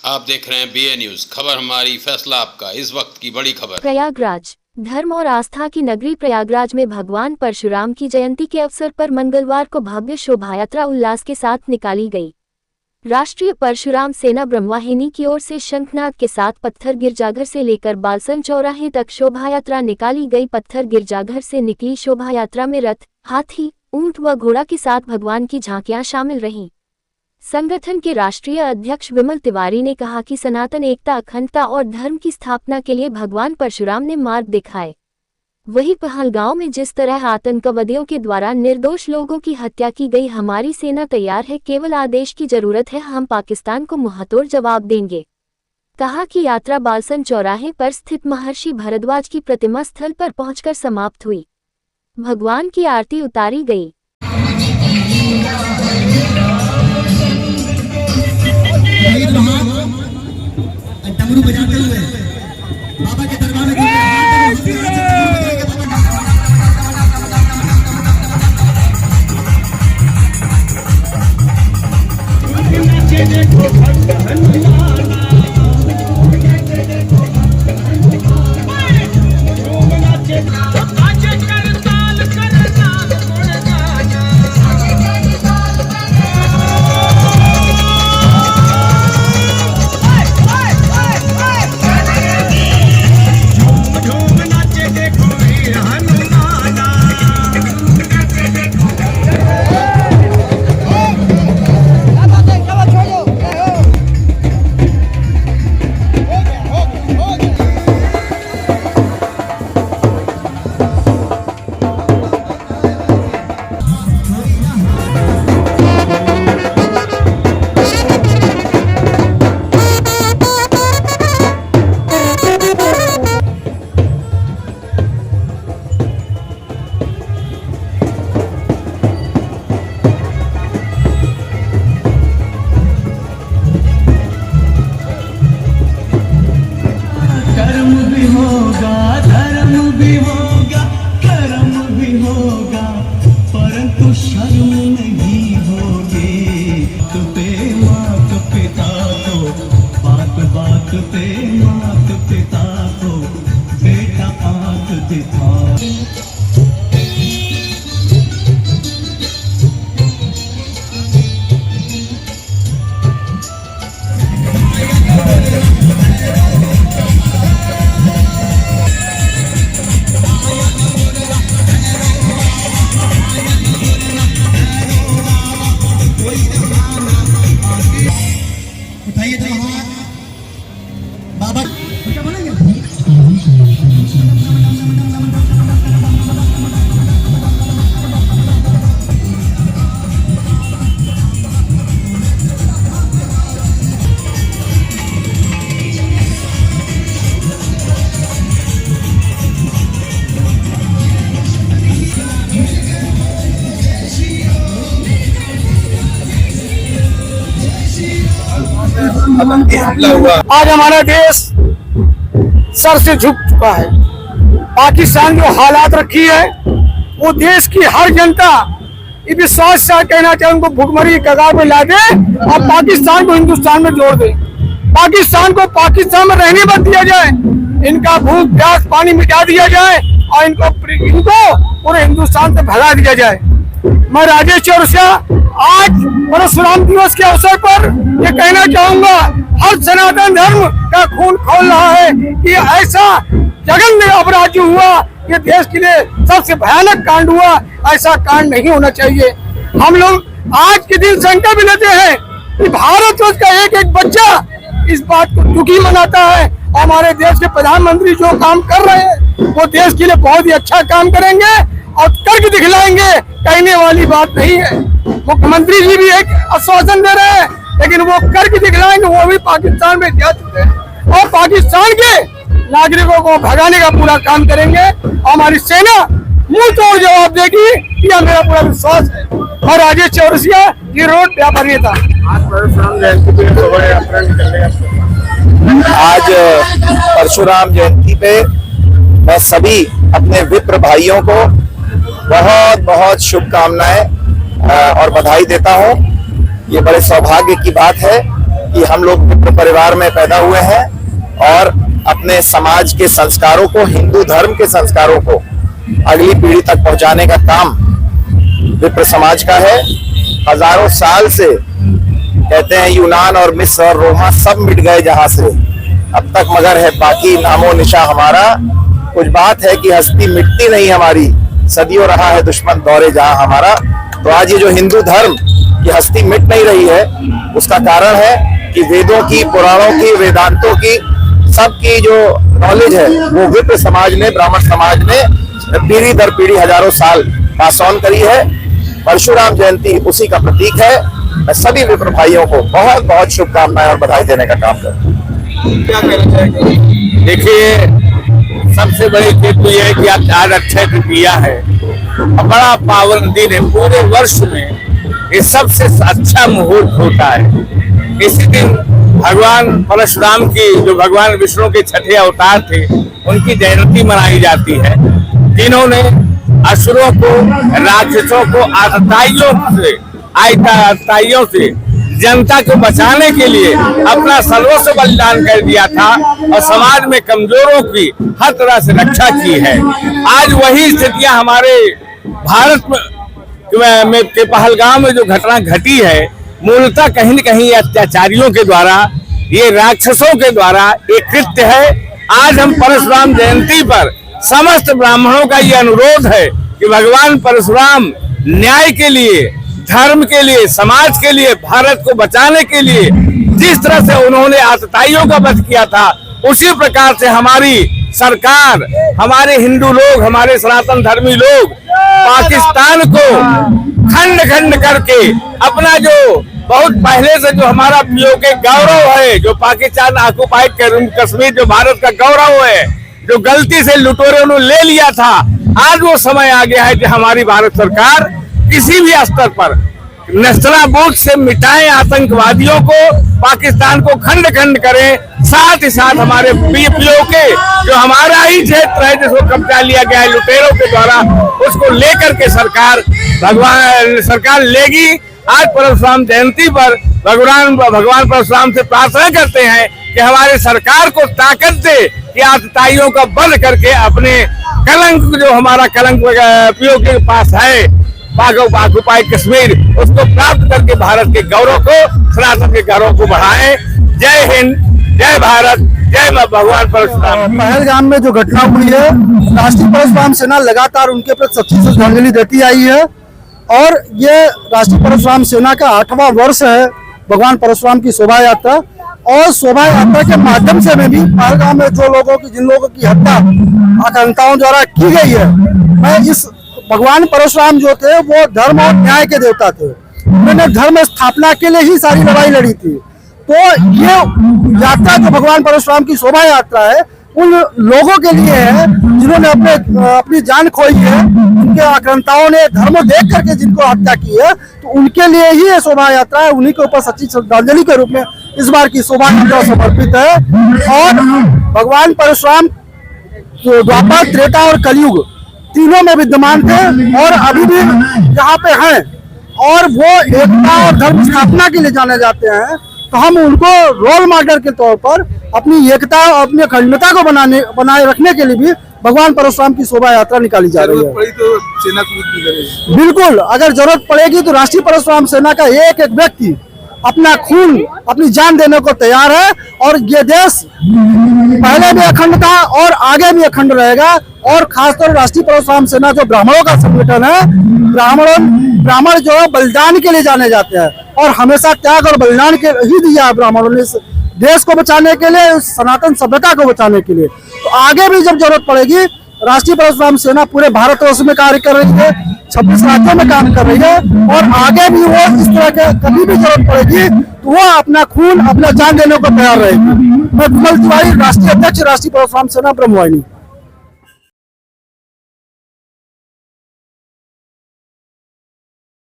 आप देख रहे हैं BA न्यूज। खबर हमारी, फैसला आपका। इस वक्त की बड़ी खबर। प्रयागराज धर्म और आस्था की नगरी प्रयागराज में भगवान परशुराम की जयंती के अवसर पर मंगलवार को भव्य शोभायात्रा उल्लास के साथ निकाली गई। राष्ट्रीय परशुराम सेना ब्रह्मवाहिनी की ओर से शंखनाद के साथ पत्थर गिरजाघर से लेकर बालसन चौराहे तक शोभायात्रा निकाली गई। पत्थर गिरजाघर से निकली शोभायात्रा में रथ, हाथी, ऊंट व घोड़ा के साथ भगवान की झांकियां शामिल रहीं। संगठन के राष्ट्रीय अध्यक्ष विमल तिवारी ने कहा कि सनातन एकता, अखंडता और धर्म की स्थापना के लिए भगवान परशुराम ने मार्ग दिखाए। वहीं पहलगांव में जिस तरह आतंकवादियों के द्वारा निर्दोष लोगों की हत्या की गई, हमारी सेना तैयार है, केवल आदेश की जरूरत है, हम पाकिस्तान को मुंहतोड़ जवाब देंगे। कहा कि यात्रा बालसन चौराहे पर स्थित महर्षि भारद्वाज की प्रतिमा स्थल पर पहुंचकर समाप्त हुई। भगवान की आरती उतारी गई। डमरू बजाते हुए बाबा के दरबार में परंतु शर्म नहीं होगी। मात पिता को बात पे मात पिता को बेटा आंख दिखा। उठाइए तो हाथ बाबा क्या बोलेंगे। आज हमारा देश सर से झुक चुका है। पाकिस्तान जो हालात रखी है, वो देश की हर जनता ये विश्वास से कहना चाहे उनको भुखमरी कगार पे ला दे और पाकिस्तान को हिंदुस्तान में जोड़ दे। पाकिस्तान को पाकिस्तान में रहने मत दिया जाए, इनका भूख प्यास पानी मिटा दिया जाए और इनको पूरे हिंदुस्तान से भगा दिया जाए। मैं राजेश चौरसिया आज परशुराम दिवस के अवसर पर ये कहना चाहूंगा, हर सनातन धर्म का खून खोल रहा है कि ऐसा जघन्य अपराध जो हुआ, ये देश के लिए सबसे भयानक कांड हुआ, ऐसा कांड नहीं होना चाहिए। हम लोग आज के दिन संकल्प लेते हैं कि भारतवर्ष का एक एक बच्चा इस बात को दुखी मनाता है। हमारे देश के प्रधानमंत्री जो काम कर रहे हैं वो देश के लिए बहुत ही अच्छा काम करेंगे और करके दिखलाएंगे, कहने वाली बात नहीं है। मुख्यमंत्री जी भी एक आश्वासन दे रहे हैं, लेकिन वो करके दिखलाएंगे। वो भी पाकिस्तान में जा चुके हैं और पाकिस्तान के नागरिकों को भगाने का पूरा काम करेंगे। हमारी सेना मुंह तोड़ जवाब देगी, यह मेरा पूरा विश्वास है। और राजेश चौरसिया, ये रोड व्यापार नेता। आज परशुराम जयंती पे मैं सभी अपने विप्र भाइयों को बहुत बहुत शुभकामनाएं और बधाई देता हूं। ये बड़े सौभाग्य की बात है कि हम लोग विप्र परिवार में पैदा हुए हैं और अपने समाज के संस्कारों को, हिंदू धर्म के संस्कारों को अगली पीढ़ी तक पहुंचाने का काम विप्र समाज का है। हजारों साल से कहते हैं यूनान और मिस्र और रोमा सब मिट गए जहां से, अब तक मगर है बाकी नामो निशा हमारा। कुछ बात है कि हस्ती मिटती नहीं हमारी, सदियों रहा है दुश्मन दौरे जहां हमारा। तो आज ये जो हिंदू धर्म की हस्ती मिट नहीं रही है, उसका कारण है कि वेदों की, पुराणों की, वेदांतों की, सबकी जो नॉलेज है वो विप्र समाज ने, ब्राह्मण समाज ने पीढ़ी दर पीढ़ी हजारों साल पास ऑन करी है। परशुराम जयंती उसी का प्रतीक है। मैं सभी विप्र भाइयों को बहुत बहुत शुभकामनाएं और बधाई देने का काम करता हूँ। क्या कहना चाहेंगे? देखिए, सबसे बड़ी चीज तो यह है कि आज अक्षय तृतीया है और बड़ा पावन दिन है। पूरे वर्ष में ये सबसे अच्छा मुहूर्त होता है। इसी दिन भगवान परशुराम की, जो भगवान विष्णु के छठे अवतार थे, उनकी जयंती मनाई जाती है। जिन्होंने असुरों को, राक्षसों को, आतताइयों से जनता को बचाने के लिए अपना सर्वस्व बलिदान कर दिया था और समाज में कमजोरों की हर तरह से रक्षा की है। आज वही स्थितियां हमारे भारत में के पहलगाम में जो घटना घटी है, मूलतः कहीं न कहीं अत्याचारियों के द्वारा, ये राक्षसों के द्वारा एक कृत्य है। आज हम परशुराम जयंती पर समस्त ब्राह्मणों का ये अनुरोध है कि भगवान परशुराम न्याय के लिए, धर्म के लिए, समाज के लिए, भारत को बचाने के लिए जिस तरह से उन्होंने आतताइयों का वध किया था, उसी प्रकार से हमारी सरकार, हमारे हिंदू लोग, हमारे सनातन धर्मी लोग पाकिस्तान को खंड खंड करके अपना जो बहुत पहले से जो हमारा पीओके गौरव है, जो पाकिस्तान ऑक्युपाइड कश्मीर जो भारत का गौरव है, जो गलती से लुटेरों ने ले लिया था, आज वो समय आ गया है कि हमारी भारत सरकार किसी भी स्तर पर नेस्तनाबूद से मिटाएं आतंकवादियों को, पाकिस्तान को खंड खंड करें। साथ ही साथ हमारे पीओके जो हमारा ही क्षेत्र है, जिसको कब्जा लिया गया है लुटेरों के द्वारा, उसको लेकर के सरकार लेगी। आज परशुराम जयंती पर भगवान परशुराम से प्रार्थना करते हैं कि हमारी सरकार को ताकत दे कि आतताइयों का वध करके अपने कलंक, जो हमारा कलंक पीओके के पास है, ऑक्युपाइड कश्मीर, उसको प्राप्त करके भारत के गौरव को, सनातन के गौरव को बढ़ाएं। जय हिंद, जय भारत, जय भगवान परशुराम। पहलगाम में जो घटना हुई है, राष्ट्रीय परशुराम सेना लगातार उनके प्रति सच्ची श्रद्धांजलि देती आई है और ये राष्ट्रीय परशुराम सेना का 8वां वर्ष है भगवान परशुराम की शोभा यात्रा। और शोभा यात्रा के माध्यम से में भी पहलगाम में जिन लोगों की हत्या आतंकियों द्वारा की गई है, मैं इस भगवान परशुराम जो थे वो धर्म और न्याय के देवता थे। उन्होंने धर्म स्थापना के लिए ही सारी लड़ाई लड़ी थी। तो ये यात्रा जो भगवान परशुराम की शोभा यात्रा है, उन लोगों के लिए है जिन्होंने अपनी जान खोई है, उनके आक्रांताओं ने धर्म देख करके जिनको हत्या की है, तो उनके लिए ही ये शोभा यात्रा है। उन्हीं के ऊपर सच्ची श्रद्धांजलि के रूप में इस बार की शोभा यात्रा समर्पित है। और भगवान परशुराम द्वापर, त्रेता और कलयुग तीनों में विद्यमान थे और अभी भी यहाँ पे हैं और वो एकता और धर्म स्थापना के लिए जाने जाते हैं। तो हम उनको रोल मॉडल के तौर पर अपनी एकता और अपनी अखंडता को बनाए रखने के लिए भी भगवान परशुराम की शोभा यात्रा निकाली जा रही है। तो सेना कूद बिल्कुल, अगर जरूरत पड़ेगी तो राष्ट्रीय परशुराम सेना का एक एक व्यक्ति अपना खून, अपनी जान देने को तैयार है और ये देश पहले भी अखंड था और आगे भी अखंड रहेगा। और खासतौर राष्ट्रीय परशुराम सेना जो ब्राह्मणों का संगठन है, ब्राह्मण जो है बलिदान के लिए जाने जाते हैं और हमेशा त्याग और बलिदान के ही दिया है ब्राह्मणों ने इस देश को बचाने के लिए, इस सनातन सभ्यता को बचाने के लिए। तो आगे भी जब जरूरत पड़ेगी, राष्ट्रीय परशुराम सेना पूरे भारतवर्ष में कार्य कर रही है, 26 राज्यों में काम कर रही है और आगे भी वो इस तरह के कभी भी जरूरत पड़ेगी तो वो अपना खून, अपना जान देने को तैयार रहेगी। मैं विमल तिवारी, राष्ट्रीय अध्यक्ष, राष्ट्रीय परशुराम सेना, ब्रह्मवाहिनी।